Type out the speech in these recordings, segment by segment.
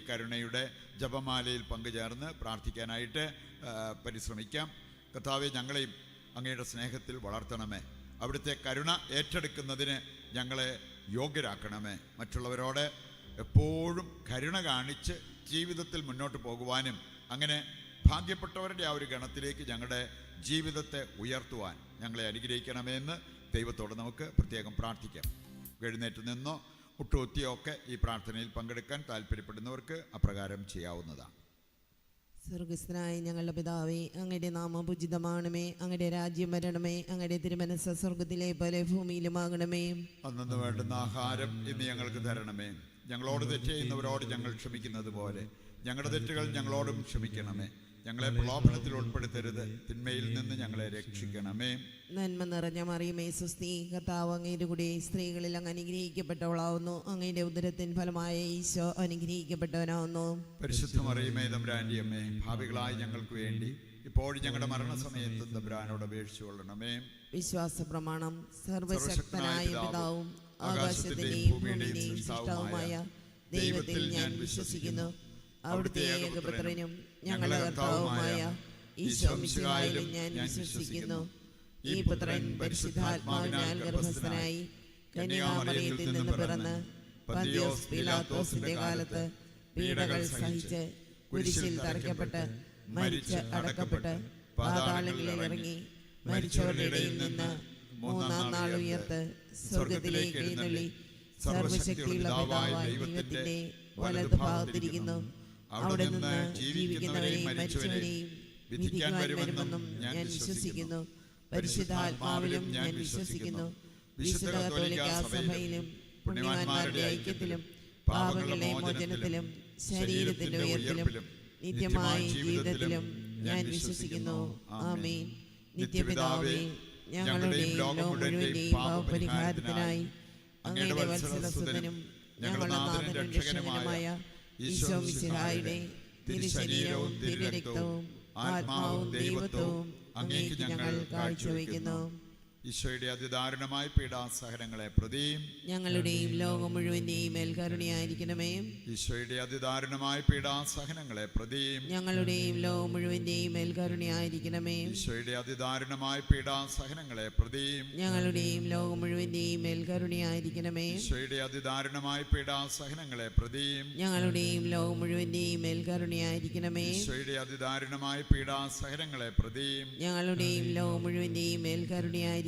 കരുണയുടെ ജപമാലയിൽ പങ്കുചേർന്ന് പ്രാർത്ഥിക്കാനായിട്ട് പരിശ്രമിക്കാം. കർത്താവെ, ഞങ്ങളെയും അങ്ങയുടെ സ്നേഹത്തിൽ വളർത്തണമേ. അവിടുത്തെ കരുണ ഏറ്റെടുക്കുന്നതിന് ഞങ്ങളെ യോഗ്യരാക്കണമേ. മറ്റുള്ളവരോട് എപ്പോഴും കരുണ കാണിച്ച് ജീവിതത്തിൽ മുന്നോട്ട് പോകുവാനും അങ്ങനെ ഭാഗ്യപ്പെട്ടവരുടെ ആ ഒരു ഗണത്തിലേക്ക് ഞങ്ങളുടെ ജീവിതത്തെ ഉയർത്തുവാൻ ഞങ്ങളെ അനുഗ്രഹിക്കണമേ എന്ന് ദൈവത്തോട് നമുക്ക് പ്രത്യേകം പ്രാർത്ഥിക്കാം. എഴുന്നേറ്റ് നിന്നോ മുട്ടുകുത്തിയോ ഒക്കെ ഈ പ്രാർത്ഥനയിൽ പങ്കെടുക്കാൻ താല്പര്യപ്പെടുന്നവർക്ക് അപ്രകാരം ചെയ്യാവുന്നതാണ്. സ്വർഗസ്ഥനായ ഞങ്ങളുടെ പിതാവേ, അങ്ങയുടെ നാമം പൂജിതമാണമേ. അങ്ങയുടെ രാജ്യം വരണമേ. അങ്ങയുടെ തിരുമനസ്സ് സ്വർഗത്തിലെ പോലെ ഭൂമിയിലുമാകണമേ. അന്നു വേണ്ടുന്ന ആഹാരം ഇന്ന് ഞങ്ങൾക്ക് തരണമേ. ഞങ്ങളോട് തെറ്റ് ചെയ്യുന്നവരോട് ഞങ്ങൾ ക്ഷമിക്കുന്നത് പോലെ ഞങ്ങളുടെ തെറ്റുകൾ ഞങ്ങളോടും ക്ഷമിക്കണമേ. ഞങ്ങളെ പ്രലോഭനത്തിൽ ഉൾപ്പെടുത്തരുത്, തിന്മയിൽ നിന്ന് ഞങ്ങളെ രക്ഷിക്കണമേ. നന്മ നിറഞ്ഞ മറിയമേ, സ്വസ്തി, കർത്താവ് അങ്ങയുടെ കൂടെ സ്ത്രീകളിൽ അങ്ങ് അനുഗ്രഹിക്കപ്പെട്ടവളാവുന്നു. അങ്ങയുടെ ഉദരത്തിൻ ഫലമായ ഈശോ അനുഗ്രഹിക്കപ്പെട്ടവനാവുന്നു. പരിശുദ്ധ മറിയമേ, തമ്പുരാന്റെ അമ്മേ, ഭാവികളായി ഞങ്ങൾക്ക് വേണ്ടി ഇപ്പോഴും ഞങ്ങളുടെ മരണസമയത്ത് തമ്പുരാനോട് അപേക്ഷിച്ചു കൊള്ളണമേ. വിശ്വാസ പ്രമാണം. സർവശക്തനായ പിതാവും ആകാശത്തിന്റെയും ഭൂമിയുടെയും സൃഷ്ടാവുമായ ദൈവത്തിൽ ഞാൻ വിശ്വസിക്കുന്നു. അവിടുത്തെ ഏകപുത്രനും ഞങ്ങളുടെ കർത്താവുമായ ഈശോ മിശിഹായിലും ഞാൻ വിശ്വസിക്കുന്നു. ഈ പുത്രൻ പരിശുദ്ധാത്മാവിനാൽ ഗർഭസ്ഥനായി കന്യകാമറിയത്തിൽ നിന്ന് പിറന്ന് പന്തിയോസ് പീലാത്തോസിന്റെ കാലത്ത് പീഡകൾ സഹിച്ച് കുരിശിൽ തറയ്ക്കപ്പെട്ട് മരിച്ച് അടക്കപ്പെട്ട് പാതാളങ്ങളിൽ ഇറങ്ങി മരിച്ചവരുടെ ഇടയിൽ നിന്ന് മൂന്നാം നാൾ ഉയർത്ത് സ്വർഗത്തിലേക്ക് എഴുന്നള്ളി സർവശക്തിയുള്ള പിതാവായ ദൈവത്തിന്റെ വലതുഭാഗത്തിരിക്കുന്നു. അവിടെ നിന്ന് ജീവിക്കുന്നവരെയും മരിച്ചവരെയും വിധിക്കാൻ വരുമെന്നും ഞാൻ വിശ്വസിക്കുന്നു. പരിശുദ്ധാത്മാവിലും ഞാൻ വിശ്വസിക്കുന്നു. വിശുദ്ധ കത്തോലിക്കാ സഭയിലും പുണ്യവാന്മാരുടെ ഐക്യത്തിലും പാപങ്ങളുടെ മോചനത്തിലും ശരീരത്തിന്റെ ഉയർപ്പിലും നിത്യമായ ജീവിതത്തിലും ഞാൻ വിശ്വസിക്കുന്നു. ആമേൻ. നിത്യപിതാവേ, ഞങ്ങളുടെയും ലോകം മുഴുവന്റെയും പാപപരിഹാരത്തിനായി അങ്ങയുടെ വത്സലസുതനും ഞങ്ങളുടെ നാഥനും രക്ഷകനുമായ ഈശോ മിശിഹായുടെ തിരുശരീരവും തിരുരക്തവും ആത്മാവും ദൈവത്വവും അങ്ങേക്ക് ഞങ്ങൾ കാഴ്ചവെക്കുന്നു. ഈശോയുടെ അതിദാരുണമായ പീഡാസഹനങ്ങളെ പ്രതിയും ഞങ്ങളുടെയും ലോകം മുഴുവന്റെയും മേൽ കരുണയായിരിക്കണമേ. ഈശോയുടെ അതിദാരുണമായ പീഡാസഹനങ്ങളെ പ്രതിയും ഞങ്ങളുടെയും ലോകം മുഴുവന്റെയും മേൽ കരുണയായിരിക്കണമേ. ഈശോയുടെ അതിദാരുണമായ പീഡാസഹനങ്ങളെ പ്രതിയും ഞങ്ങളുടെയും ലോകം മുഴുവന്റെയും മേൽ കരുണയായിരിക്കണമേ. ഈശോയുടെ അതിദാരുണമായ പീഡാസഹനങ്ങളെ പ്രതിയും ഞങ്ങളുടെയും ലോകം മുഴുവന്റെയും മേൽ കരുണയായിരിക്കണമേ. ഈശോയുടെ അതിദാരുണമായ പീഡാസഹനങ്ങളെ പ്രതിയും ഞങ്ങളുടെയും ലോകം മുഴുവന്റെയും മേൽ കരുണയായിരിക്കണമേ.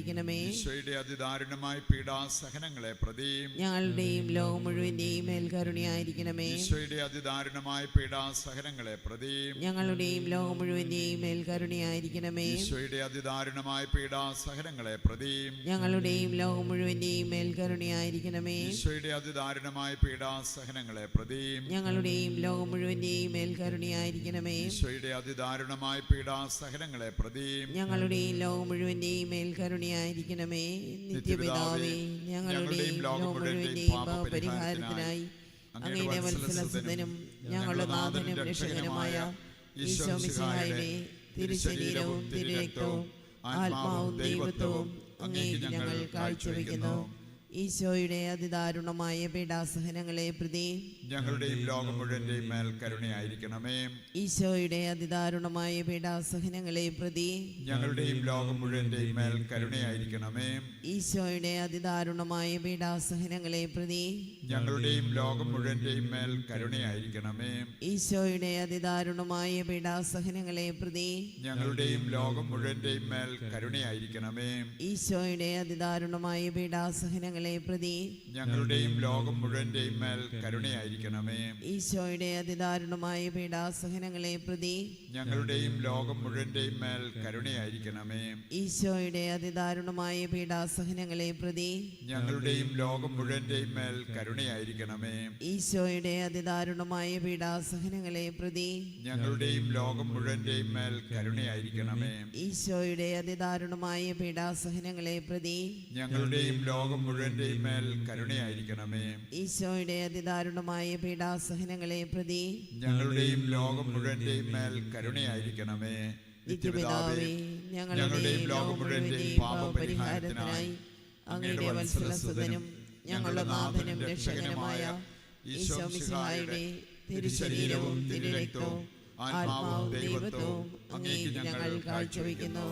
ഈശോയുടെ അതിദാരുണമായ പീഡാസഹനങ്ങളെ പ്രതിയും ഞങ്ങളുടെയും ലോകം മുഴുവന്റെയും മേൽ കരുണയായിരിക്കണമേ. ഈശോയുടെ അതിദാരുണമായ പീഡാസഹനങ്ങളെ പ്രതിയും ഞങ്ങളുടെയും ലോകം മുഴുവന്റെയും മേൽ കരുണയായിരിക്കണമേ. ഈശോയുടെ അതിദാരുണമായ പീഡാസഹനങ്ങളെ പ്രതിയും ഞങ്ങളുടെയും ലോകം മുഴുവന്റെയും മേൽ കരുണയായിരിക്കണമേ. ഈശോയുടെ അതിദാരുണമായ പീഡാസഹനങ്ങളെ പ്രതിയും ഞങ്ങളുടെയും ലോകം മുഴുവന്റെയും മേൽ കരുണയായിരിക്കണമേ. ഈശോയുടെ അതിദാരുണമായ പീഡാസഹനങ്ങളെ പ്രതിയും ഞങ്ങളുടെയും ലോകം മുഴുവന്റെയും മേൽ കരുണയായിരിക്കണമേ. നിത്യപിതാവേ, ഞങ്ങളുടെയും ലോകം മുഴുവന്റെയും പാപപരിഹാരത്തിനായി അങ്ങയുടെ വത്സലസുതനും ഞങ്ങളുടെ നാഥനും രക്ഷകനുമായ ഈശോ മിശിഹായുടെ തിരുശരീരവും തിരുരക്തവും ആത്മാവും ദൈവത്വവും അങ്ങേക്ക് ഞങ്ങൾ കാഴ്ചവെക്കുന്നു. ഈശോയുടെ അതിദാരുണമായ പീഡാസഹനങ്ങളെ പ്രതി ഞങ്ങളുടെയും ലോകം മുഴുവന്റെയും മേൽ കരുണയായിരിക്കണമേ. ഈശോയുടെ അതിദാരുണമായ പീഡാസഹനങ്ങളെ പ്രതി ഞങ്ങളുടെയും ലോകം മുഴുവന്റെയും മേൽ കരുണയായിരിക്കണമേ. ഈശോയുടെ അതിദാരുണമായ പീഡാസഹനങ്ങളെ പ്രതി ഞങ്ങളുടെയും ലോകം മുഴുവന്റെയും മേൽ കരുണയായിരിക്കണമേ. ഈശോയുടെ അതിദാരുണമായ പീഡാസഹനങ്ങളെ പ്രതി ഞങ്ങളുടെയും ലോകം മുഴുവന്റെയും മേൽ കരുണയായിരിക്കണമേ. ഈശോയുടെ അതിദാരുണമായ പീഡാസഹനങ്ങളെ പ്രതി ഞങ്ങളുടെയും ലോകം മുഴുവന്റെയും മേൽ കരുണയായിരിക്കണമേ. ഈശോയുടെ അതിദാരുണമായ പീഡാസഹനങ്ങളെ പ്രതി ഞങ്ങളുടെയും ലോകം മുഴുവന്റെയും മേൽ കരുണയായിരിക്കണമേ. ഈശോയുടെ അതിദാരുണമായ പീഡാസഹനങ്ങളെ പ്രതി ഞങ്ങളുടെയും ലോകം മുഴുവന്റെയും മേൽ കരുണയായിരിക്കണമേ. ഈശോയുടെ അതിദാരുണമായ പീഡാസഹനങ്ങളെ പ്രതി ഞങ്ങളുടെയും ലോകം മുഴുവന്റെയും മേൽ കരുണയായിരിക്കണമേ. ഈശോയുടെ അതിദാരുണമായ പീഡാസഹനങ്ങളെ പ്രതി ഞങ്ങളുടെയും ലോകം മുഴുവന്റെയും മേൽ കരുണയായിരിക്കണമേ. ഈശോയുടെ അതിദാരുണമായ പീഡാസഹനങ്ങളെ പ്രതി ഞങ്ങളുടെയും ലോകം മുഴുവന്റെയും മേൽ കരുണയായിരിക്കണമേ. നിത്യപിതാവേ, ഞങ്ങളുടെയും ലോകം മുഴുവന്റെയും പാപപരിഹാരത്തിനായി അങ്ങയുടെ വത്സലസുതനും ഞങ്ങളുടെ നാഥനും രക്ഷകനുമായ ഈശോ മിശിഹായുടെ തിരുശരീരവും തിരുരക്തവും ആത്മാവും ദൈവത്വവും അങ്ങേക്ക് ഞങ്ങൾ കാഴ്ചവെക്കുന്നു.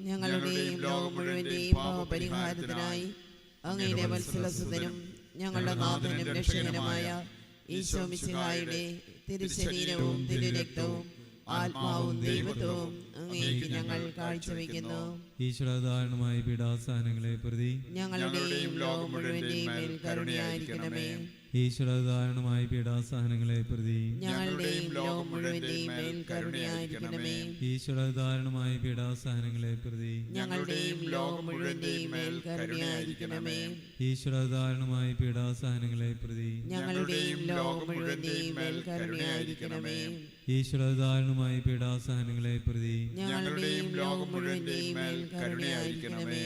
ഞങ്ങളുടെയും ലോകം മുഴുവന്റെയും പാപപരിഹാരത്തിനായി അങ്ങയുടെ വത്സലസുതനും ഞങ്ങളുടെ നാഥനും രക്ഷകനുമായ ഈശോ മിശിഹായുടെ തിരുശരീരവും തിരുരക്തവും ആത്മാവും ദൈവത്വവും അങ്ങേക്ക് ഞങ്ങൾ കാഴ്ചവെക്കുന്നു. ഈശ്വരധാരണമായ പീഡാസഹനങ്ങളെ പ്രതി ഞങ്ങളുടെയും ലോകം മുഴുവന്റെയും മേൽ കരുണയായിരിക്കണമേ. ഈശ്വരധാരണമായ പീഡാസഹനങ്ങളെ പ്രതി ഞങ്ങളുടെയും ലോകം മുഴുവന്റെയും മേൽ കരുണയായിരിക്കണമേ. ഈശ്വരധാരണമായ പീഡാസഹനങ്ങളെ പ്രതി ഞങ്ങളുടെയും ലോകം മുഴുവന്റെയും മേൽ കരുണയായിരിക്കണമേ. ഈശ്വരധാരണമായ പീഡാസഹനങ്ങളെ പ്രതി ഞങ്ങളുടെയും ലോകം മുഴുവന്റെയും മേൽ കരുണയായിരിക്കണമേ. ഈശ്വരധാരണമായ പീഡാസഹനങ്ങളെ പ്രതി ഞങ്ങളുടെയും ലോകം മുഴുവന്റെയും മേൽ കരുണയായിരിക്കണമേ.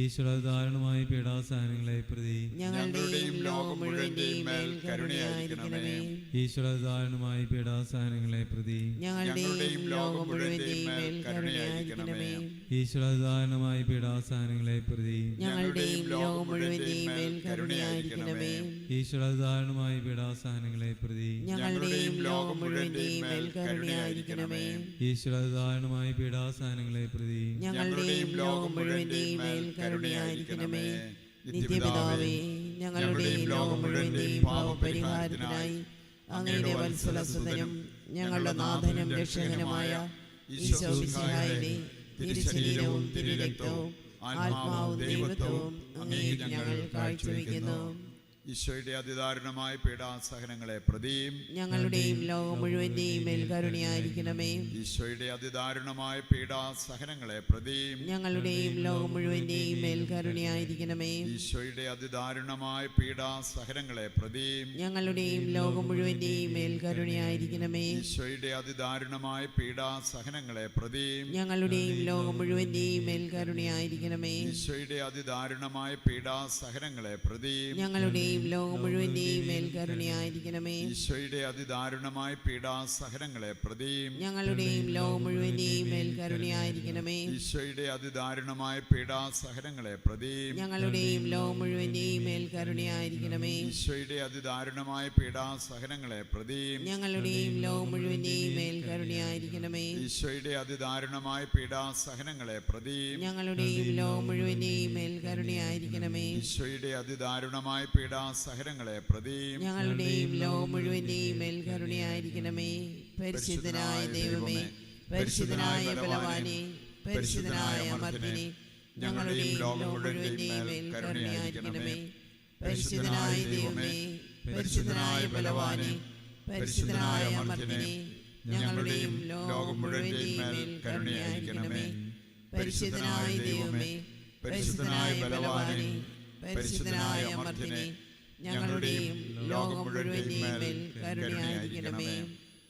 ഈശ്വരധാരണമായ പീഡാസഹനങ്ങളെ പ്രതി ഞങ്ങളുടെയും ലോകം മുഴുവന്റെയും മേൽ കരുണയായിരിക്കണമേ. ഈശ്വരധാരണമായ പീഡാസഹനങ്ങളെ പ്രതി ഞങ്ങളുടെയും ലോകം മുഴുവന്റെയും മേൽ കരുണയായിരിക്കണമേ. ഈശ്വരധാരണമായ പീഡാസഹനങ്ങളെ പ്രതി ഞങ്ങളുടെയും ലോകം മുഴുവന്റെയും മേൽ കരുണയായിരിക്കണമേ. ഈശ്വരധാരണമായ പീഡാസഹനങ്ങളെ പ്രതി ഞങ്ങളുടെയും ലോകം മുഴുവന്റെയും മേൽ കരുണയായിരിക്കണമേ. ഈശ്വരധാരണമായ പീഡാസഹനങ്ങളെ പ്രതി ഞങ്ങളുടെയും ലോകം മുഴുവന്റെയും മേൽ കരുണയായിരിക്കണമേ. നിത്യപിതാവേ, ഞങ്ങളുടെയും ലോകം മുഴുവന്റെയും പാപപരിഹാരത്തിനായി അങ്ങയുടെ വത്സലസുതനും ഞങ്ങളുടെ നാഥനും രക്ഷകനുമായ ഈശോ മിശിഹായുടെ തിരുശരീരവും തിരുരക്തവും ആത്മാവും ദൈവത്വവും അങ്ങേക്ക് ഞങ്ങൾ കാഴ്ചവെക്കുന്നു. ഈശോയുടെ അതിദാരുണമായ പീഡാസഹനങ്ങളെ പ്രതിയും ഞങ്ങളുടെയും ലോകം മുഴുവന്റെയും മേൽ കരുണയായിരിക്കണമേ. ഈശോയുടെ അതിദാരുണമായ പീഡാസഹനങ്ങളെ പ്രതിയും ഞങ്ങളുടെയും ലോകം മുഴുവന്റെയും മേൽ കരുണയായിരിക്കണമേ. ഈശോയുടെ അതിദാരുണമായ പീഡാസഹനങ്ങളെ പ്രതിയും ഞങ്ങളുടെയും ലോകം മുഴുവന്റെയും മേൽ കരുണയായിരിക്കണമേ. ഈശോയുടെ അതിദാരുണമായ പീഡാസഹനങ്ങളെ പ്രതിയും ഞങ്ങളുടെയും ലോകം മുഴുവന്റെയും മേൽ കരുണയായിരിക്കണമേ. ഈശോയുടെ അതിദാരുണമായ പീഡാസഹനങ്ങളെ പ്രതിയും ഞങ്ങളുടെയും ലോകം മുഴുവന്റെയും മേൽ കരുണയായിരിക്കണമേ. ഈശോയുടെ അതിദാരുണമായ പീഡാസഹനങ്ങളെ പ്രതിയും ഞങ്ങളുടെയും ലോകം മുഴുവന്റെയും മേൽ കരുണയായിരിക്കണമേ. ഈശോയുടെ അതിദാരുണമായ പീഡാസഹനങ്ങളെ പ്രതിയും ഞങ്ങളുടെയും ലോകം മുഴുവന്റെയും മേൽ കരുണയായിരിക്കണമേ. ഈശോയുടെ അതിദാരുണമായ പീഡാസഹനങ്ങളെ പ്രതിയും ഞങ്ങളുടെയും ലോകം മുഴുവന്റെയും മേൽ കരുണയായിരിക്കണമേ. ഈശോയുടെ അതിദാരുണമായ പീഡാസഹനങ്ങളെ പ്രതിയും ഞങ്ങളുടെയും ലോകം മുഴുവന്റെയും മേൽ കരുണയായിരിക്കണമേ. ഈശോയുടെ അതിദാരുണമായ പീഡാസഹനങ്ങളെ പ്രതിയും ഞങ്ങളുടെയും ലോകം മുഴുവന്റെയും മേൽ കരുണയായിരിക്കണമേ. പരിശുദ്ധനായ ദൈവമേ, പരിശുദ്ധനായ ബലവാനേ, പരിശുദ്ധനായ അമർത്യനേ, ഞങ്ങളുടെയും ലോകം മുഴുവന്റെയും മേൽ കരുണയായിരിക്കണമേ. പരിശുദ്ധനായ ദൈവമേ, പരിശുദ്ധനായ ബലവാനേ, പരിശുദ്ധനായ അമർത്യനേ, ഞങ്ങളുടെയും ലോകം മുഴുവന്റെയും മേൽ കരുണയായിരിക്കണമേ. പരിശുദ്ധനായ ദൈവമേ, പരിശുദ്ധനായ ബലവാനേ, പരിശുദ്ധനായ അമർത്യനേ, ഞങ്ങളുടെയും ലോകം മുഴുവന്റെയും മേൽ കരുണയായിരിക്കണമേ.